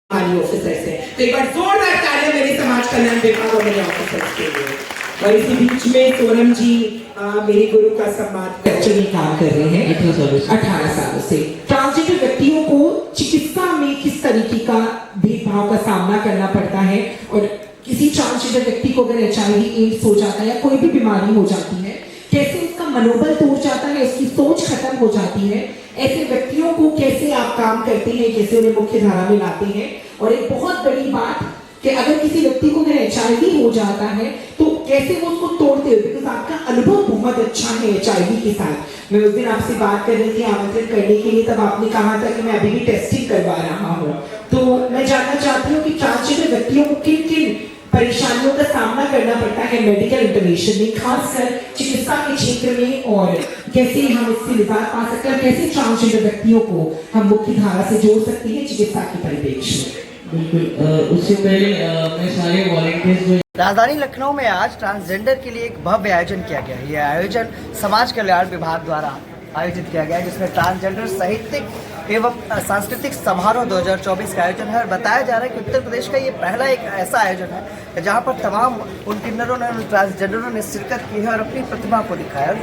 हमारी ऑफिसर्स है, तो एक बार जोरदार तालियां मेरे समाज कल्याण विभाग और मेरे ऑफिसर्स के लिए। और इसी बीच में सोनम जी मेरे गुरु का सम्मान करके काम कर रहे हैं 18 सालों से। ट्रांसजेंडर व्यक्तियों को चिकित्सा में किस तरीके का भेदभाव का सामना करना पड़ता है, और किसी ट्रांसजेंडर व्यक्ति को अगर HIV एड्स हो जाता है या कोई भी बीमारी हो जाती है, कैसे उसका मनोबल टूट जाता है, उसकी सोच खत्म हो जाती है, ऐसे व्यक्तियों को कैसे आप काम करते हैं, कैसे उन्हें मुख्य धारा में लाते हैं। और एक बहुत बड़ी बात कि अगर किसी व्यक्ति को अगर HIV हो जाता है तो कैसे वो उसको तोड़ते हो, बिकॉज आपका अनुभव बहुत अच्छा है HIV के साथ। मैं उस दिन आपसे बात कर रही थी आमंत्रित करने के लिए, तब आपने कहा था कि मैं अभी भी टेस्टिंग करवा रहा हूँ। तो मैं जानना चाहती हूँ कि ट्रांसजेंडर व्यक्तियों को किन किन परेशानियों का सामना करना पड़ता है मेडिकल इंटरवेंशन में, खासकर चिकित्सा के क्षेत्र में, और कैसे हम इससे निजात पा सकते हैं, कैसे ट्रांसजेंडर व्यक्तियों को हम मुख्य धारा से जोड़ सकते हैं चिकित्सा के परिप्रेक्ष्य में। बिल्कुल, उससे पहले मैं सारे वॉलंटियर्स जो राजधानी लखनऊ में आज ट्रांसजेंडर के लिए एक भव्य आयोजन किया गया। यह आयोजन समाज कल्याण विभाग द्वारा आयोजित किया गया, जिसमें ट्रांसजेंडर साहित्यिक एवं सांस्कृतिक समारोह 2024 का आयोजन है। और बताया जा रहा है कि उत्तर प्रदेश का ये पहला एक ऐसा आयोजन है जहां पर तमाम उन किन्नरों ने, उन ट्रांसजेंडरों ने शिरकत की है और अपनी प्रतिभा को दिखाया।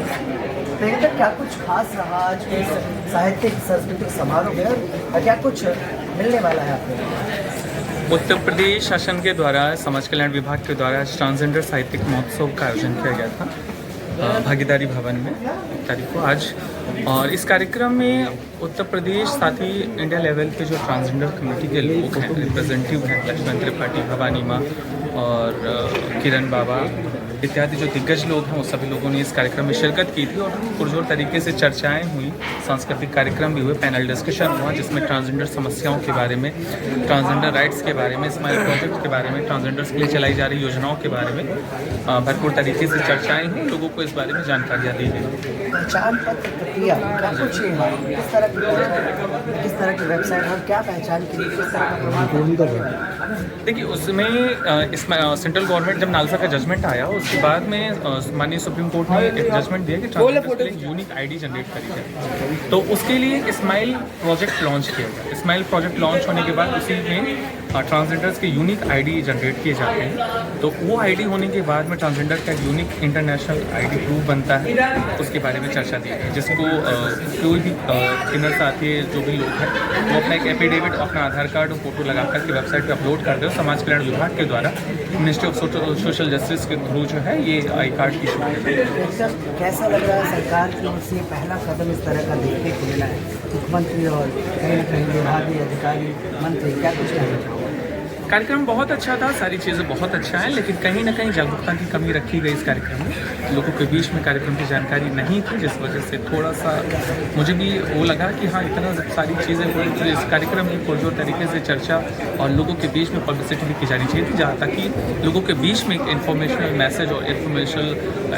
प्रियंका, क्या कुछ खास रहा आज के साहित्यिक सांस्कृतिक समारोह में, और क्या कुछ मिलने वाला है आपको? उत्तर प्रदेश शासन के द्वारा समाज कल्याण विभाग के द्वारा ट्रांसजेंडर साहित्यिक महोत्सव का आयोजन किया गया था भागीदारी भवन में 1 तारीख को आज। और इस कार्यक्रम में उत्तर प्रदेश साथ ही इंडिया लेवल के जो ट्रांसजेंडर कमेटी के लोग हैं, रिप्रेजेंटेटिव हैं, लक्ष्मण त्रिपाठी, भवानी माँ और किरण बाबा इत्यादि जो दिग्गज लोग हैं, वो सभी लोगों ने इस कार्यक्रम में शिरकत की थी। और पुरजोर तरीके से चर्चाएं हुई, सांस्कृतिक कार्यक्रम भी हुए, पैनल डिस्कशन हुआ, जिसमें ट्रांसजेंडर समस्याओं के बारे में, ट्रांसजेंडर राइट्स के बारे में, स्माइल प्रोजेक्ट के बारे में, ट्रांसजेंडर्स के लिए चलाई जा रही योजनाओं के बारे में भरपूर तरीके से चर्चाएं हुई, लोगों को इस बारे में जानकारियाँ दी गई। पहचान पत्र प्रक्रिया क्या कुछ है, किस तरह की वेबसाइट और क्या पहचान के लिए किस तरह का प्रमाण? देखिए, उसमें इसमें सेंट्रल गवर्नमेंट जब नालसा का जजमेंट आया, उसके बाद में माननीय सुप्रीम कोर्ट ने एक जजमेंट दिया कि ट्रांसजेंडर्स के लिए यूनिक आईडी जनरेट करी जाए। तो उसके लिए एक स्माइल प्रोजेक्ट लॉन्च किया गया। स्माइल प्रोजेक्ट लॉन्च होने के बाद उसी में ट्रांसजेंडर्स के यूनिक आईडी जनरेट किए जाते हैं। तो वो आईडी होने के बाद में ट्रांसजेंडर का यूनिक इंटरनेशनल आईडी प्रूफ बनता है, उसके बारे में चर्चा दी गई, जिसको कोई भी किन्नर साथी जो भी लोग हैं वो अपना एक एफिडेविट, अपना आधार कार्ड और फोटो लगा करके वेबसाइट पर अपलोड कर दो। समाज कल्याण विभाग के द्वारा मिनिस्ट्री ऑफ सोशल जस्टिस के थ्रू जो है ये आई कार्ड इशू किया जाए। कैसा लग रहा है सरकार की ओर से पहला कदम इस तरह का देखने को मिला है? मुख्यमंत्री और कहीं न कहीं विभागीय अधिकारी, मंत्री, क्या कुछ कहना चाहोगे? कार्यक्रम बहुत अच्छा था, सारी चीज़ें बहुत अच्छा है, लेकिन कहीं ना कहीं जागरूकता की कमी रखी गई इस कार्यक्रम में। लोगों के बीच में कार्यक्रम की जानकारी नहीं थी, जिस वजह से थोड़ा सा मुझे भी वो लगा कि हाँ, इतना सारी चीज़ें हुई तो इस कार्यक्रम में पुरजोर तरीके से चर्चा और लोगों के बीच में पब्लिसिटी भी की जानी चाहिए थी, जहाँ ताकि लोगों के बीच में एक इन्फॉर्मेशनल मैसेज और इन्फॉर्मेशनल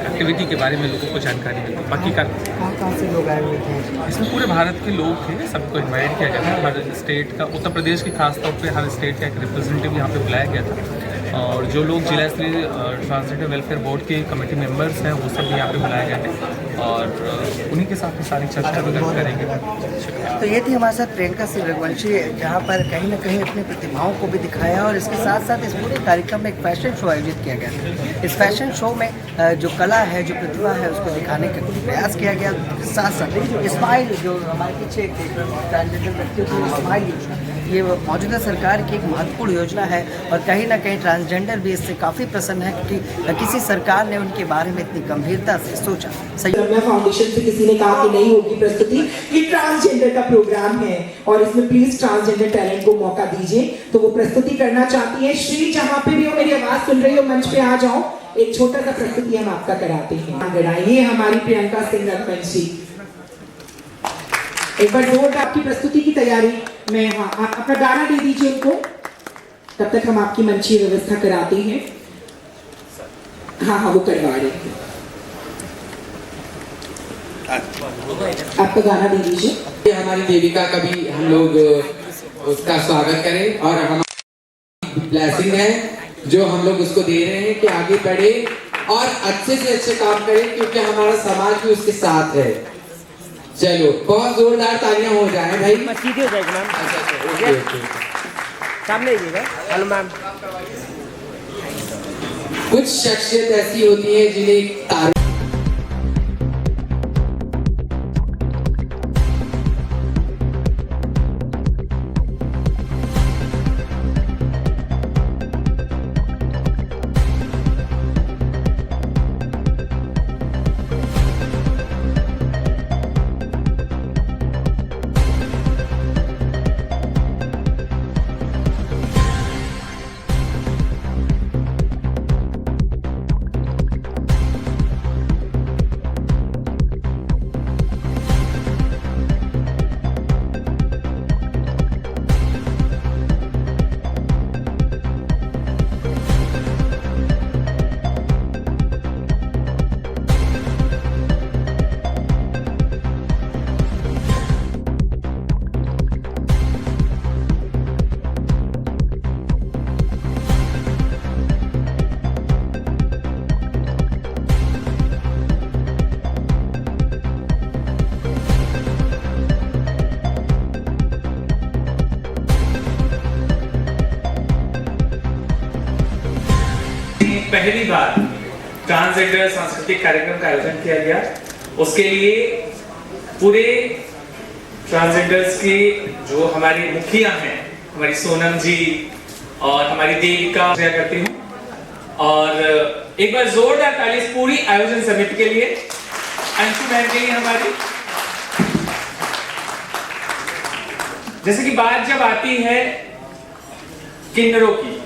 एक्टिविटी के बारे में लोगों को जानकारी मिलती। बाकी कहाँ से लोग आए हुए थे? इसमें पूरे भारत के लोग थे, सबको इन्वाइट किया गया था। हर स्टेट का, उत्तर प्रदेश की खासतौर पर हर स्टेट का एक रिप्रेजेंटेटिव यहाँ पे बुलाया गया था। और जो लोग जिला स्तरीय ट्रांसजेंडर वेलफेयर बोर्ड के कमेटी मेंबर्स हैं, वो सब यहाँ पे बुलाए गए थे, और उन्हीं के साथ सारी चर्चा वगैरह करेंगे। तो ये थी हमारे साथ प्रियंका सिंह रघुवंशी, जहाँ पर कहीं ना कहीं अपनी प्रतिभाओं को भी दिखाया, और इसके साथ साथ इस पूरे कार्यक्रम में एक फैशन शो आयोजित किया गया था। इस फैशन शो में जो कला है, जो प्रतिभा है, उसको दिखाने का प्रयास किया गया। साथ साथ स्माइल, जो हमारे पीछे ट्रांसजेंडर व्यक्तियों की स्माइल योजना, ये मौजूदा सरकार की एक महत्वपूर्ण योजना है, और कहीं ना कहीं ट्रांसजेंडर भी इससे काफ़ी प्रसन्न है, क्योंकि किसी सरकार ने उनके बारे में इतनी गंभीरता से सोचा। फाउंडेशन से किसी ने कहा कि नहीं होगी प्रस्तुति, ये ट्रांसजेंडर का प्रोग्राम है और इसमें प्लीज ट्रांसजेंडर टैलेंट को मौका दीजिए। तो वो प्रस्तुति करना चाहती है। श्री, जहाँ पे भी हो, मेरी आवाज सुन रही हो, मंच पे आ जाओ, एक छोटा सा प्रस्तुति हम आपका कराते हैं। ये हमारी प्रियंका सिंह रघुवंशी, एक बार जोरदार आपकी प्रस्तुति की तैयारी में। हाँ, आप अपना गाना दे दीजिए उनको, तब तक हम आपकी मंची व्यवस्था कराते हैं। हाँ हाँ, वो करवा रहे हैं। आपका गाना दे दीजिए। हमारी देविका का भी हम लोग उसका स्वागत करें, और हमारी ब्लेसिंग है जो हम लोग उसको दे रहे हैं कि आगे बढ़े और अच्छे से अच्छे काम करे, क्योंकि हमारा समाज भी उसके साथ है। चलो, बहुत जोरदार तालियां हो जाए भाई। सीधे हो जाएगी मैम। अच्छा, सामने आइएगा। Hello ma'am. कुछ शख्सियत ऐसी होती है जिन्हें तारीफ पहली बार ट्रांसजेंडर सांस्कृतिक कार्यक्रम का आयोजन किया गया। उसके लिए पूरे ट्रांसजेंडर्स के जो हमारे मुखिया हैं, हमारी सोनम जी और हमारी देविका करती हूँ, और एक बार जोरदार ताली इस पूरी आयोजन समिति के लिए, अंशु बहन के लिए हमारी। जैसे कि बात जब आती है किन्नरों की,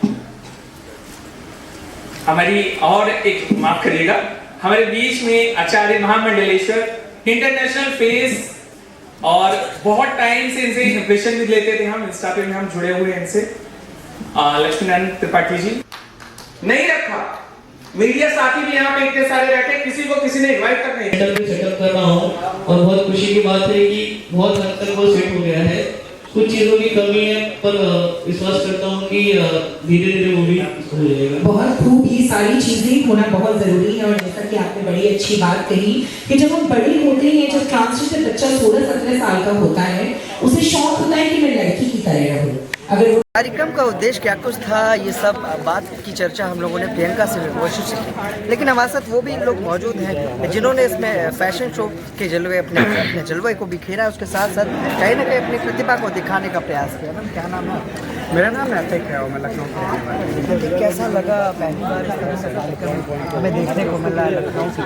हमारी और एक माफ करिएगा, हमारे बीच में आचार्य महामंडलेश्वर इंटरनेशनल फेस, और बहुत टाइम से इनसे इंप्रेशन भी लेते थे हम, इंस्टा पे में हम जुड़े हुए हैं इनसे, लक्ष्मीनारायण त्रिपाठी जी। नहीं रखा, मीडिया साथी भी यहाँ पे इतने सारे बैठे, किसी को किसी ने इनवाइट तक नहीं। सेटअप कर रहा हूँ और बहुत खुशी की बात है कि बहुत हद तक वो सेट हो गया है। कुछ चीज़ों की कमी है पर विश्वास करता हूँ कि धीरे धीरे वो भी हो जाएगा। बहुत खूब, ये सारी चीजें होना बहुत जरूरी है। और जैसा कि आपने बड़ी अच्छी बात कही कि जब हम बड़े होते हैं, जब ट्रांसजेंडर बच्चा 16-17 साल का होता है, उसे शौक होता है कि मैं लड़की की तरह रहूं। अगर कार्यक्रम का उद्देश्य क्या कुछ था, ये सब बात की चर्चा हम लोगों ने प्रियंका से कोशिश की, लेकिन हमारे साथ वो भी लोग मौजूद हैं जिन्होंने इसमें फैशन शो के जलवे अपने जलवे को बिखेरा, उसके साथ साथ कहीं ना कहीं अपनी प्रतिभा को दिखाने का प्रयास किया। मैम क्या नाम है? मेरा नाम नैतिक है और मैं लखनऊ से रहने वाला हूँ। कैसा लगा पहली बार इस तरह से कार्यक्रम हमें देखने को मिला लखनऊ से?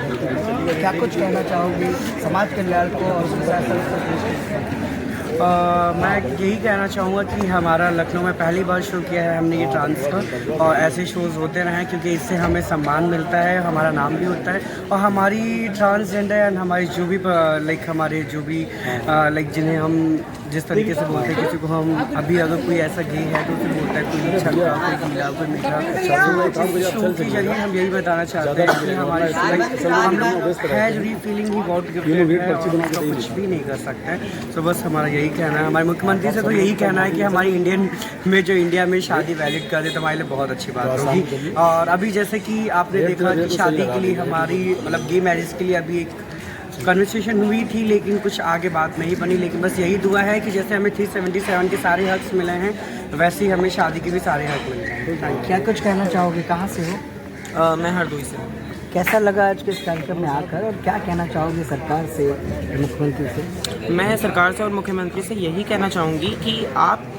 क्या कुछ कहना चाहोगी समाज कल्याण को और उसके साथ साथ? मैं यही कहना चाहूँगा कि हमारा लखनऊ में पहली बार शो किया है हमने ये ट्रांस का, और ऐसे शोज़ होते रहें क्योंकि इससे हमें सम्मान मिलता है, हमारा नाम भी होता है, और हमारी ट्रांसजेंडर एंड हमारी जो भी हमारे जो भी जिन्हें हम जिस तरीके से बोलते हैं, किसी को हम अभी अगर कोई ऐसा गे है तो फिर बोलता है कोई छल्ला, कोई गीला, कोई मीठा। शो के जरिए हम यही बताना चाहते हैं कि हमारे हम लोग है जो फीलिंग ही बहुत कुछ भी नहीं कर सकते। तो बस हमारा यही कहना है, हमारे मुख्यमंत्री से तो यही कहना है कि हमारी इंडिया में शादी वैलिड कर दे तो हमारे लिए बहुत अच्छी बात होगी। और अभी जैसे कि आपने देखा कि शादी के लिए हमारी गे मैरिज के लिए अभी एक कन्वर्सेशन हुई थी, लेकिन कुछ आगे बात नहीं बनी। लेकिन बस यही दुआ है कि जैसे हमें 377 के सारे हक मिले हैं, वैसे ही हमें शादी के भी सारे हक मिल जाएंगे। क्या कुछ कहना चाहोगे? कहाँ से हो? मैं हरदोई से हूँ। कैसा लगा आज के इस कार्यक्रम में आकर, और क्या कहना चाहोगे सरकार से, मुख्यमंत्री से? मैं सरकार से और मुख्यमंत्री से यही कहना चाहूँगी कि आप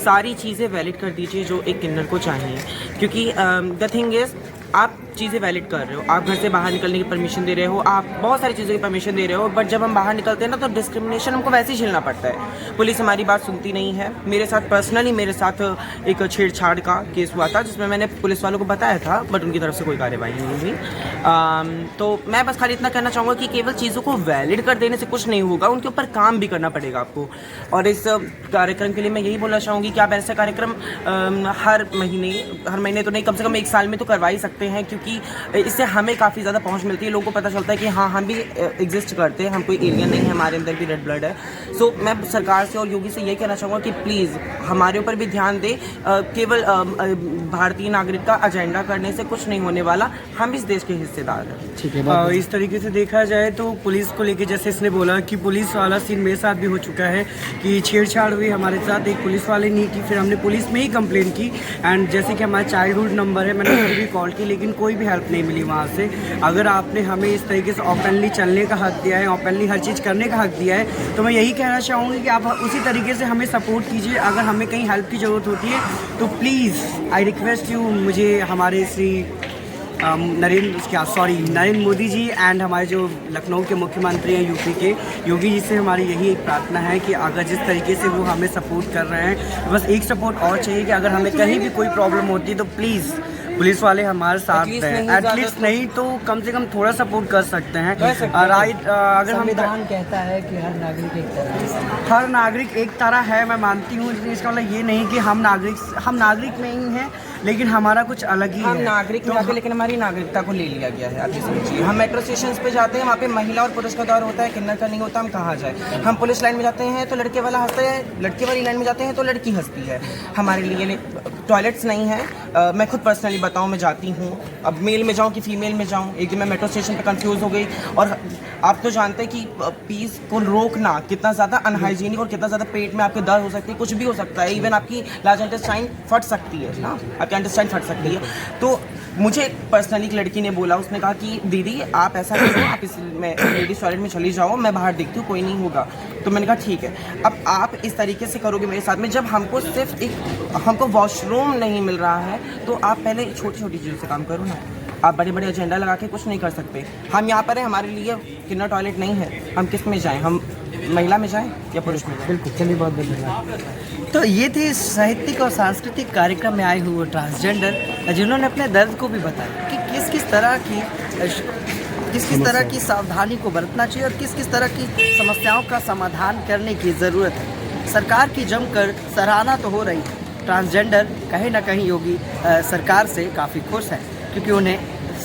सारी चीज़ें वैलिड कर दीजिए जो एक किन्नर को चाहिए, क्योंकि द थिंग इज़ आप चीज़ें वैलिड कर रहे हो, आप घर से बाहर निकलने की परमिशन दे रहे हो, आप बहुत सारी चीज़ों की परमिशन दे रहे हो, बट जब हम बाहर निकलते हैं ना तो डिस्क्रिमिनेशन हमको वैसे ही झेलना पड़ता है। पुलिस हमारी बात सुनती नहीं है। मेरे साथ पर्सनली मेरे साथ एक छेड़छाड़ का केस हुआ था जिसमें मैंने पुलिस वालों को बताया था, बट उनकी तरफ से कोई कार्रवाई नहीं हुई। तो मैं बस खाली इतना कहना चाहूँगा कि केवल चीज़ों को वैलिड कर देने से कुछ नहीं होगा, उनके ऊपर काम भी करना पड़ेगा आपको। और इस कार्यक्रम के लिए मैं यही बोलना चाहूँगी कि आप ऐसा कार्यक्रम हर महीने तो नहीं, कम से कम एक साल में तो करवा ही सकते हैं, क्योंकि क्योंकि इससे हमें काफ़ी ज़्यादा पहुंच मिलती है, लोगों को पता चलता है कि हाँ हम भी एग्जिस्ट करते हैं, हम कोई एलियन नहीं है, हमारे अंदर भी रेड ब्लड है। सो मैं सरकार से और योगी से ये कहना चाहूँगा कि प्लीज़ हमारे ऊपर भी ध्यान दे। केवल भारतीय नागरिक का एजेंडा करने से कुछ नहीं होने वाला, हम इस देश के हिस्सेदार हैं। ठीक है, इस तरीके से देखा जाए तो पुलिस को लेके जैसे इसने बोला कि पुलिस वाला सीन मेरे साथ भी हो चुका है कि छेड़छाड़ हुई हमारे साथ, एक पुलिस वाले ने की, फिर हमने पुलिस में ही कंप्लेन की। एंड जैसे कि हमारा चाइल्डहुड नंबर है, मैंने उसको भी कॉल की लेकिन कोई भी हेल्प नहीं मिली वहाँ से। अगर आपने हमें इस तरीके से ओपनली चलने का हक दिया है, ओपनली हर चीज़ करने का हक दिया है, तो मैं यही कहना चाहूँगी कि आप उसी तरीके से हमें सपोर्ट कीजिए। अगर हमें कहीं हेल्प की ज़रूरत होती है तो प्लीज़ आई रिक्वेस्ट यू, मुझे हमारे श्री नरेंद्र मोदी जी एंड हमारे जो लखनऊ के मुख्यमंत्री हैं यूपी के योगी जी से हमारी यही एक प्रार्थना है कि अगर जिस तरीके से वो हमें सपोर्ट कर रहे हैं, बस एक सपोर्ट और चाहिए कि अगर हमें कहीं भी कोई प्रॉब्लम होती है तो प्लीज़ पुलिस वाले हमारे साथ हैं। एटलीस्ट नहीं तो कम से कम थोड़ा सपोर्ट कर सकते हैं। राइट, अगर हम संविधान कहता है कि हर नागरिक एक तरह है। हर नागरिक एक तरह है, मैं मानती हूँ, लेकिन इसका मतलब ये नहीं कि हम नागरिक में ही हैं, लेकिन हमारा कुछ अलग ही हम है। नागरिक में आके लेकिन हमारी नागरिकता को ले लिया गया है। आप ये समझिए, हम मेट्रो स्टेशन पे जाते हैं, वहाँ पे महिला और पुरुष का दौर होता है, किन्नर का नहीं होता, हम कहाँ जाए। हम पुलिस लाइन में जाते हैं तो लड़के वाला हंसता है, लड़के वाली लाइन में जाते हैं तो लड़की हंसती है। हमारे लिए टॉयलेट्स नहीं है। मैं खुद पर्सनली बताऊँ, मैं जाती हूँ, अब मेल में जाऊँ कि फीमेल में जाऊँ। एक दिन मैं मेट्रो स्टेशन पे कंफ्यूज हो गई, और आप तो जानते हैं कि पीस को रोकना कितना ज़्यादा अनहाइजीनिक और कितना ज़्यादा पेट में आपके दर्द हो सकती है, कुछ भी हो सकता है। इवन आपकी लार्ज इंटेस्टाइन फट सकती है ना, आपकी इंटेस्टाइन फट सकती है। तो मुझे पर्सनली एक लड़की ने बोला, उसने कहा कि दीदी आप ऐसा करो, आप इस लेडीज टॉयलेट में चली जाओ, मैं बाहर देखती हूँ, कोई नहीं होगा। तो मैंने कहा ठीक है। अब आप इस तरीके से करोगे मेरे साथ में, जब हमको वॉशरूम नहीं मिल रहा है, तो आप पहले छोटी छोटी चीज़ों से काम करो ना। आप बड़े बड़े एजेंडा लगा के कुछ नहीं कर सकते। हम यहाँ पर हैं, हमारे लिए किन्नर टॉयलेट नहीं है, हम किस में जाएं? हम महिला में जाएं या पुरुष में? बिल्कुल, चलिए, बहुत धन्यवाद। तो ये थे साहित्यिक और सांस्कृतिक कार्यक्रम में आए हुए ट्रांसजेंडर, जिन्होंने अपने दर्द को भी बताया कि किस किस तरह की सावधानी को बरतना चाहिए और किस किस तरह की समस्याओं का समाधान करने की ज़रूरत है। सरकार की जमकर सराहना तो हो रही है। ट्रांसजेंडर कहीं ना कहीं योगी सरकार से काफ़ी खुश है, क्योंकि उन्हें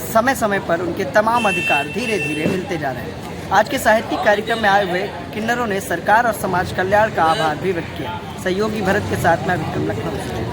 समय समय पर उनके तमाम अधिकार धीरे धीरे मिलते जा रहे हैं। आज के साहित्यिक कार्यक्रम में आए हुए किन्नरों ने सरकार और समाज कल्याण का आभार भी व्यक्त किया। सहयोगी भरत के साथ मैं विक्रम लखनऊ से।